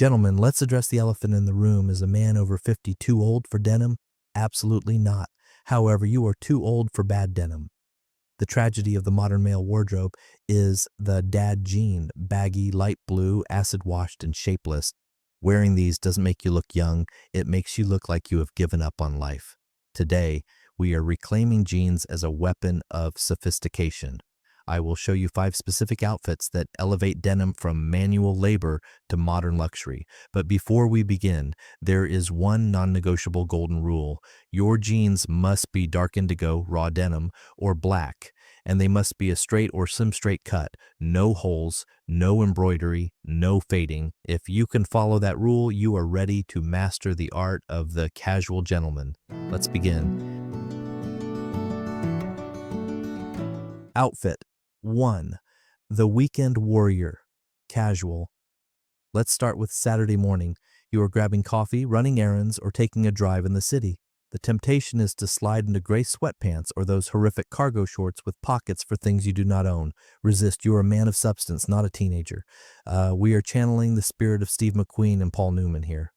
Gentlemen, let's address the elephant in the room. Is a man over 50 too old for denim? Absolutely not. However, you are too old for bad denim. The tragedy of the modern male wardrobe is the dad jean, baggy, light blue, acid-washed, and shapeless. Wearing these doesn't make you look young, it makes you look like you have given up on life. Today, we are reclaiming jeans as a weapon of sophistication. I will show you 5 specific outfits that elevate denim from manual labor to modern luxury. But before we begin, there is one non-negotiable golden rule. Your jeans must be dark indigo, raw denim, or black, and they must be a straight or slim-straight cut. No holes, no embroidery, no fading. If you can follow that rule, you are ready to master the art of the casual gentleman. Let's begin. Outfit 1. The Weekend Warrior. Casual. Let's start with Saturday morning. You are grabbing coffee, running errands, or taking a drive in the city. The temptation is to slide into gray sweatpants or those horrific cargo shorts with pockets for things you do not own. Resist. You are a man of substance, not a teenager. We are channeling the spirit of Steve McQueen and Paul Newman here.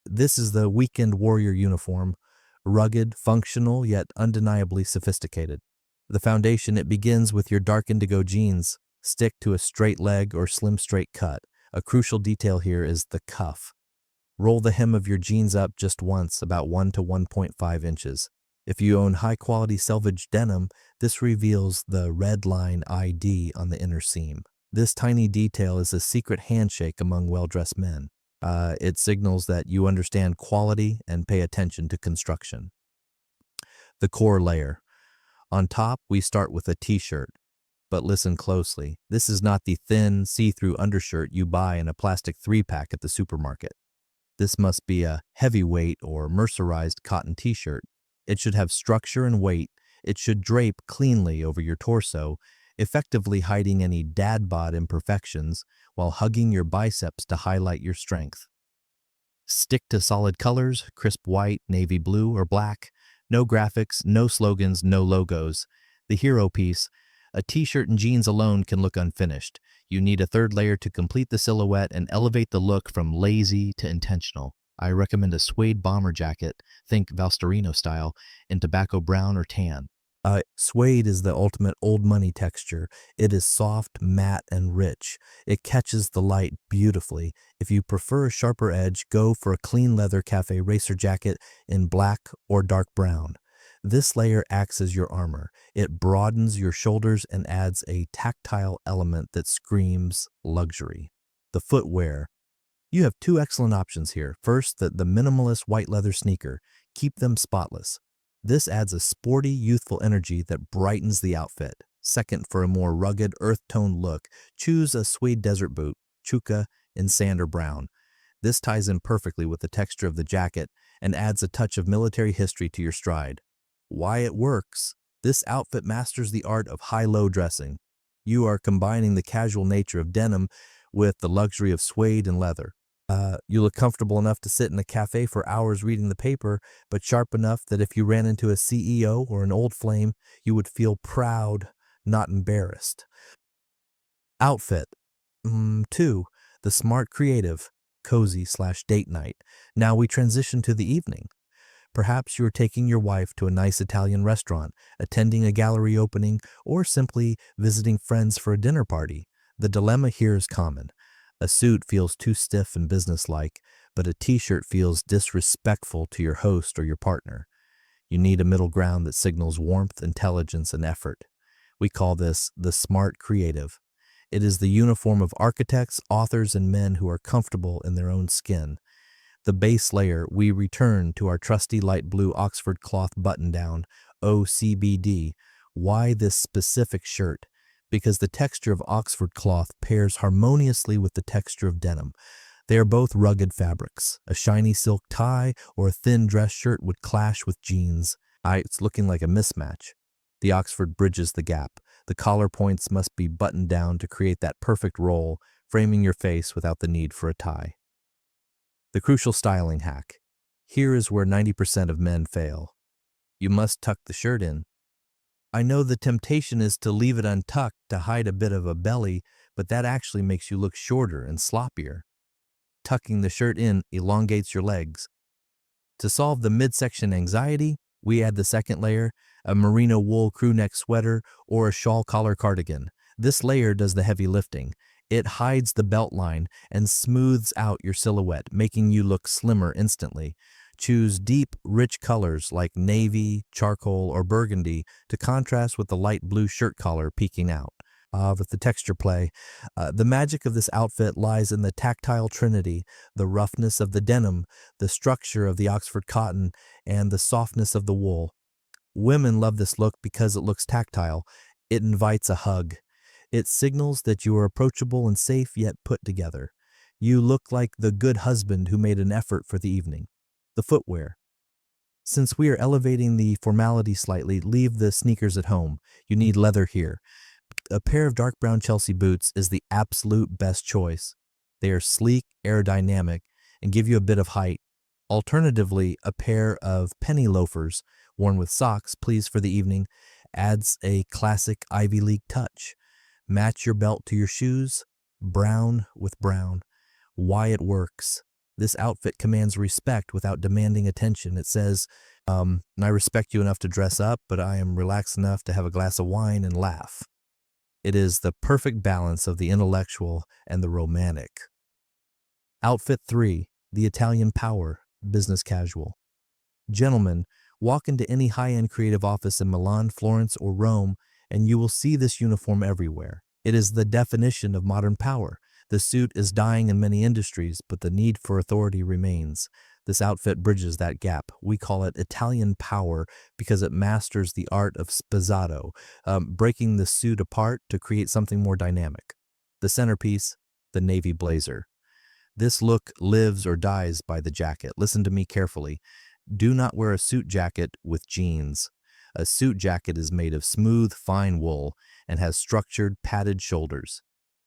This is the Weekend Warrior uniform. Rugged, functional, yet undeniably sophisticated. The foundation, it begins with your dark indigo jeans. Stick to a straight leg or slim straight cut. A crucial detail here is the cuff. Roll the hem of your jeans up just once, about 1 to 1.5 inches. If you own high-quality selvage denim, this reveals the red line ID on the inner seam. This tiny detail is a secret handshake among well-dressed men. It signals that you understand quality and pay attention to construction. The core layer. On top, we start with a t-shirt. But listen closely. This is not the thin, see-through undershirt you buy in a plastic 3-pack at the supermarket. This must be a heavyweight or mercerized cotton t-shirt. It should have structure and weight. It should drape cleanly over your torso, effectively hiding any dad bod imperfections while hugging your biceps to highlight your strength. Stick to solid colors, crisp white, navy blue, or black. No graphics, no slogans, no logos. The hero piece. A t-shirt and jeans alone can look unfinished. You need a third layer to complete the silhouette and elevate the look from lazy to intentional. I recommend a suede bomber jacket, think Valsterino style, in tobacco brown or tan. Suede is the ultimate old money texture. It is soft, matte, and rich. It catches the light beautifully. If you prefer a sharper edge, go for a clean leather cafe racer jacket in black or dark brown. This layer acts as your armor. It broadens your shoulders and adds a tactile element that screams luxury. The footwear. You have 2 excellent options here. First, the minimalist white leather sneaker. Keep them spotless. This adds a sporty, youthful energy that brightens the outfit. Second, for a more rugged, earth-toned look, choose a suede desert boot, chuka, in sand or brown. This ties in perfectly with the texture of the jacket and adds a touch of military history to your stride. Why it works? This outfit masters the art of high-low dressing. You are combining the casual nature of denim with the luxury of suede and leather. You look comfortable enough to sit in a cafe for hours reading the paper, but sharp enough that if you ran into a CEO or an old flame, you would feel proud, not embarrassed. Outfit. 2. The smart creative, cozy/date night. Now we transition to the evening. Perhaps you're taking your wife to a nice Italian restaurant, attending a gallery opening, or simply visiting friends for a dinner party. The dilemma here is common. A suit feels too stiff and businesslike, but a t-shirt feels disrespectful to your host or your partner. You need a middle ground that signals warmth, intelligence, and effort. We call this the smart creative. It is the uniform of architects, authors, and men who are comfortable in their own skin. The base layer, we return to our trusty light blue Oxford cloth button-down, OCBD. Why this specific shirt? Because the texture of Oxford cloth pairs harmoniously with the texture of denim. They are both rugged fabrics. A shiny silk tie or a thin dress shirt would clash with jeans. It's looking like a mismatch. The Oxford bridges the gap. The collar points must be buttoned down to create that perfect roll, framing your face without the need for a tie. The crucial styling hack. Here is where 90% of men fail. You must tuck the shirt in. I know the temptation is to leave it untucked to hide a bit of a belly, but that actually makes you look shorter and sloppier. tucking the shirt in elongates your legs. To solve the midsection anxiety, we add the second layer, a merino wool crew neck sweater or a shawl collar cardigan. This layer does the heavy lifting. It hides the belt line and smooths out your silhouette, making you look slimmer instantly. Choose deep, rich colors like navy, charcoal, or burgundy to contrast with the light blue shirt collar peeking out. With the texture play, the magic of this outfit lies in the tactile trinity, the roughness of the denim, the structure of the Oxford cotton, and the softness of the wool. Women love this look because it looks tactile. It invites a hug. It signals that you are approachable and safe yet put together. You look like the good husband who made an effort for the evening. The footwear. Since we are elevating the formality slightly, leave the sneakers at home. You need leather here. A pair of dark brown Chelsea boots is the absolute best choice. They are sleek, aerodynamic, and give you a bit of height. Alternatively, a pair of penny loafers, worn with socks, please, for the evening, adds a classic Ivy League touch. Match your belt to your shoes, brown with brown. Why it works. This outfit commands respect without demanding attention. It says, I respect you enough to dress up, but I am relaxed enough to have a glass of wine and laugh. It is the perfect balance of the intellectual and the romantic. Outfit 3, the Italian Power, business casual. Gentlemen, walk into any high-end creative office in Milan, Florence, or Rome, and you will see this uniform everywhere. It is the definition of modern power. The suit is dying in many industries, but the need for authority remains. This outfit bridges that gap. We call it Italian Power because it masters the art of spazzato, breaking the suit apart to create something more dynamic. The centerpiece, the navy blazer. This look lives or dies by the jacket. Listen to me carefully. Do not wear a suit jacket with jeans. A suit jacket is made of smooth, fine wool and has structured, padded shoulders.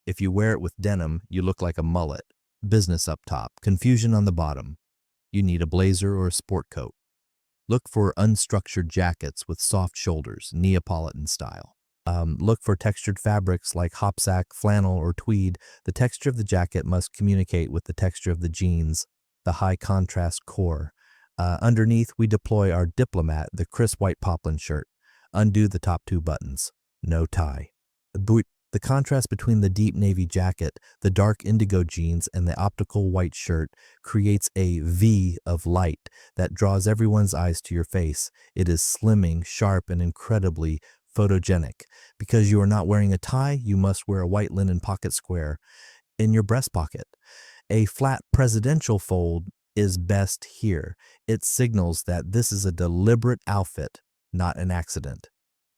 If you wear it with denim, you look like a mullet. Business up top, confusion on the bottom. You need a blazer or a sport coat. Look for unstructured jackets with soft shoulders, Neapolitan style. Look for textured fabrics like hopsack, flannel, or tweed. The texture of the jacket must communicate with the texture of the jeans, the high contrast core. Underneath, we deploy our diplomat, the crisp white poplin shirt. Undo the top 2 buttons. No tie. The contrast between the deep navy jacket, the dark indigo jeans, and the optical white shirt creates a V of light that draws everyone's eyes to your face. It is slimming, sharp, and incredibly photogenic. Because you are not wearing a tie, you must wear a white linen pocket square in your breast pocket. A flat presidential fold is best here. It signals that this is a deliberate outfit, not an accident.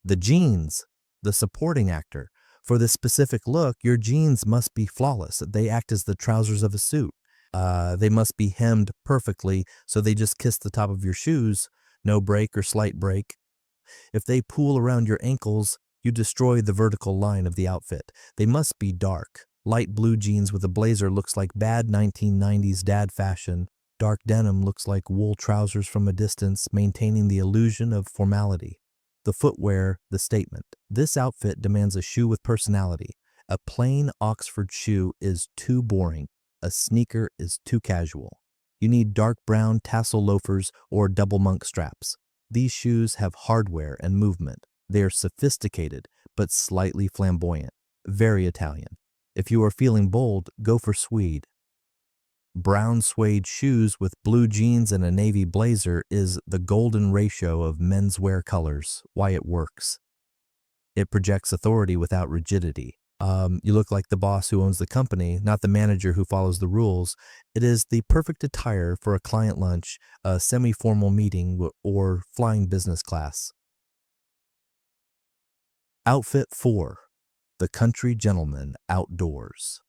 The jeans, the supporting actor. For this specific look, your jeans must be flawless. They act as the trousers of a suit. They must be hemmed perfectly so they just kiss the top of your shoes, no break or slight break. If they pool around your ankles, you destroy the vertical line of the outfit. They must be dark. Light blue jeans with a blazer looks like bad 1990s dad fashion. Dark denim looks like wool trousers from a distance, maintaining the illusion of formality. The footwear, the statement. This outfit demands a shoe with personality. A plain Oxford shoe is too boring. A sneaker is too casual. You need dark brown tassel loafers or double monk straps. These shoes have hardware and movement. They are sophisticated, but slightly flamboyant. Very Italian. If you are feeling bold, go for suede. Brown suede shoes with blue jeans and a navy blazer is the golden ratio of menswear colors. Why it works. It projects authority without rigidity. You look like the boss who owns the company, not the manager who follows the rules. It is the perfect attire for a client lunch, a semi-formal meeting, or flying business class. Outfit 4. The country gentleman outdoors.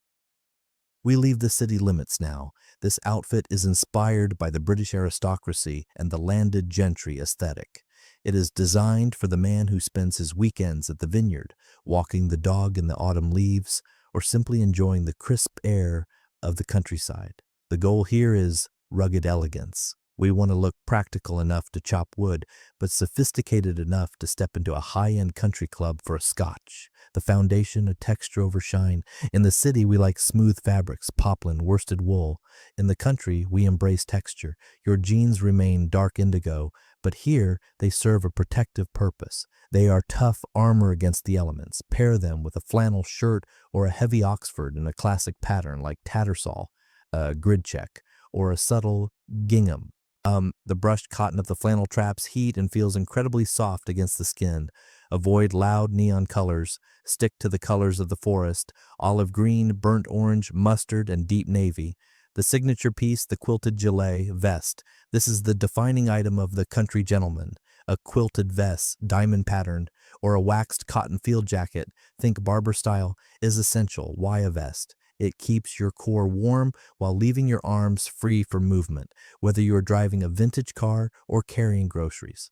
We leave the city limits now. This outfit is inspired by the British aristocracy and the landed gentry aesthetic. It is designed for the man who spends his weekends at the vineyard, walking the dog in the autumn leaves, or simply enjoying the crisp air of the countryside. The goal here is rugged elegance. We want to look practical enough to chop wood, but sophisticated enough to step into a high-end country club for a scotch. The foundation, a texture over shine. In the city, we like smooth fabrics, poplin, worsted wool. In the country, we embrace texture. Your jeans remain dark indigo, but here they serve a protective purpose. They are tough armor against the elements. Pair them with a flannel shirt or a heavy Oxford in a classic pattern like tattersall, a grid check, or a subtle gingham. The brushed cotton of the flannel traps heat and feels incredibly soft against the skin. Avoid loud neon colors. Stick to the colors of the forest: olive green, burnt orange, mustard, and deep navy. The signature piece, the quilted gilet vest. This is the defining item of the country gentleman. A quilted vest, diamond patterned, or a waxed cotton field jacket, think barber style, is essential. Why a vest? It keeps your core warm while leaving your arms free for movement, whether you are driving a vintage car or carrying groceries.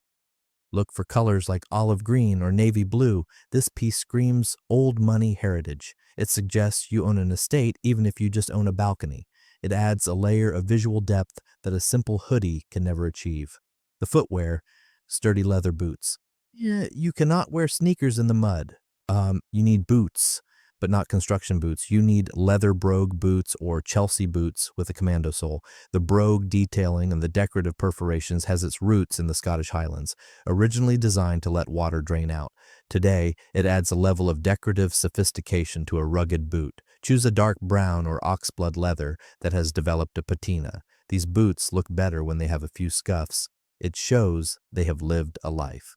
Look for colors like olive green or navy blue. This piece screams old money heritage. It suggests you own an estate even if you just own a balcony. It adds a layer of visual depth that a simple hoodie can never achieve. The footwear, sturdy leather boots. Yeah, you cannot wear sneakers in the mud. You need boots, but not construction boots. You need leather brogue boots or Chelsea boots with a commando sole. The brogue detailing and the decorative perforations has its roots in the Scottish Highlands, originally designed to let water drain out. Today, it adds a level of decorative sophistication to a rugged boot. Choose a dark brown or oxblood leather that has developed a patina. These boots look better when they have a few scuffs. It shows they have lived a life.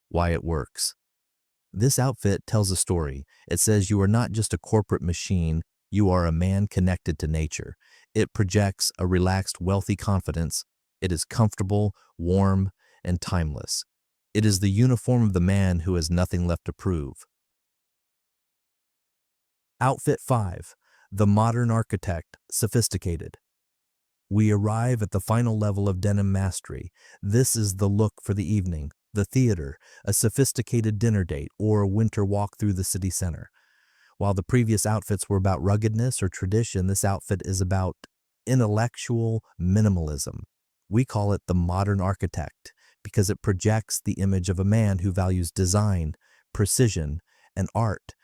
Why it works. This outfit tells a story. It says you are not just a corporate machine, you are a man connected to nature. It projects a relaxed, wealthy confidence. It is comfortable, warm, and timeless. It is the uniform of the man who has nothing left to prove. Outfit 5. The modern architect, sophisticated. We arrive at the final level of denim mastery. This is the look for the evening. The theater, a sophisticated dinner date, or a winter walk through the city center. While the previous outfits were about ruggedness or tradition, this outfit is about intellectual minimalism. We call it the modern architect because it projects the image of a man who values design, precision, and art.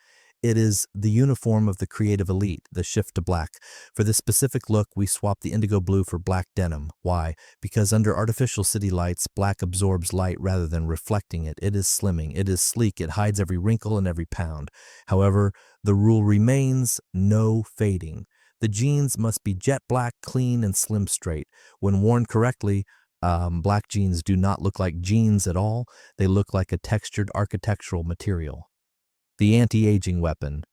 It is the uniform of the creative elite, the shift to black. For this specific look, we swapped the indigo blue for black denim. Why? Because under artificial city lights, black absorbs light rather than reflecting it. It is slimming, it is sleek, it hides every wrinkle and every pound. However, the rule remains: no fading. The jeans must be jet black, clean, and slim straight. When worn correctly, black jeans do not look like jeans at all. They look like a textured architectural material. The anti-aging weapon,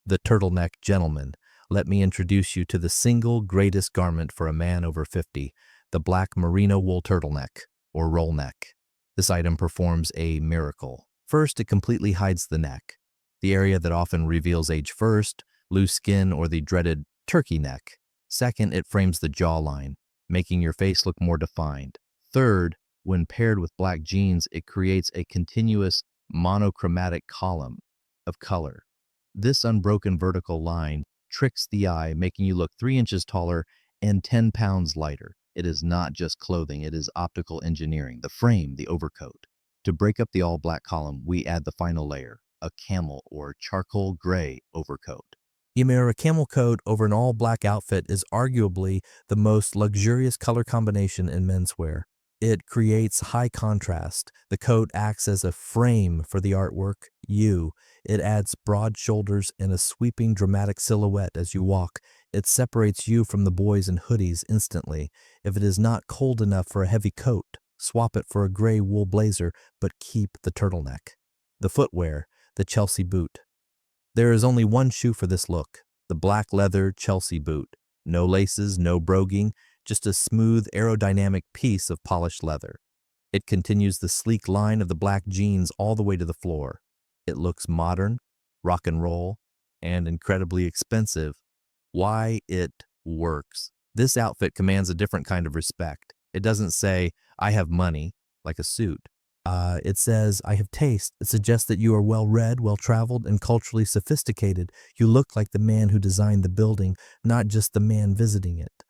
the turtleneck gentleman. Let me introduce you to the single greatest garment for a man over 50, the black merino wool turtleneck, or roll neck. This item performs a miracle. First, it completely hides the neck, the area that often reveals age first, loose skin, or the dreaded turkey neck. Second, it frames the jawline, making your face look more defined. Third, when paired with black jeans, it creates a continuous monochromatic column of color. This unbroken vertical line tricks the eye, making you look 3 inches taller and 10 pounds lighter. It is not just clothing, it is optical engineering. The frame, the overcoat. To break up the all-black column, we add the final layer, a camel or charcoal gray overcoat. A camel coat over an all-black outfit is arguably the most luxurious color combination in menswear. It creates high contrast. The coat acts as a frame for the artwork, you. It adds broad shoulders and a sweeping dramatic silhouette as you walk. It separates you from the boys in hoodies instantly. If it is not cold enough for a heavy coat, swap it for a gray wool blazer, but keep the turtleneck. The footwear, the Chelsea boot. There is only one shoe for this look, the black leather Chelsea boot. No laces, no broguing, just a smooth aerodynamic piece of polished leather. It continues the sleek line of the black jeans all the way to the floor. It looks modern, rock and roll, and incredibly expensive. Why it works. This outfit commands a different kind of respect. It doesn't say, I have money, like a suit. It says, I have taste. It suggests that you are well-read, well-traveled, and culturally sophisticated. You look like the man who designed the building, not just the man visiting it.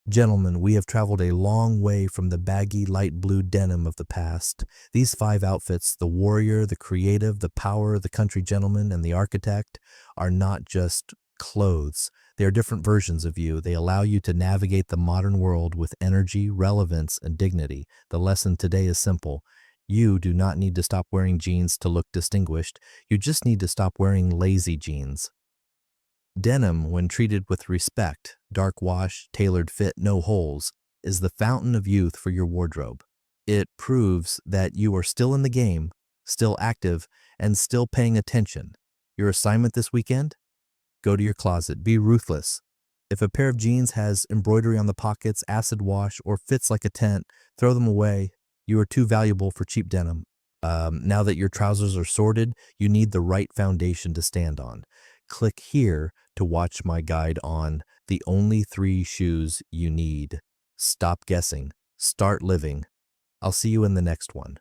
Gentlemen, we have traveled a long way from the baggy light blue denim of the past. These 5 outfits, the warrior, the creative, the power, the country gentleman, and the architect, are not just clothes. They are different versions of you. They allow you to navigate the modern world with energy, relevance, and dignity. The lesson today is simple. You do not need to stop wearing jeans to look distinguished. You just need to stop wearing lazy jeans. Denim, when treated with respect, dark wash, tailored fit, no holes, is the fountain of youth for your wardrobe. It proves that you are still in the game, still active, and still paying attention. Your assignment this weekend? Go to your closet. Be ruthless. If a pair of jeans has embroidery on the pockets, acid wash, or fits like a tent, throw them away. You are too valuable for cheap denim. Now that your trousers are sorted, you need the right foundation to stand on. Click here to watch my guide on the only 3 shoes you need. Stop guessing. Start living. I'll see you in the next one.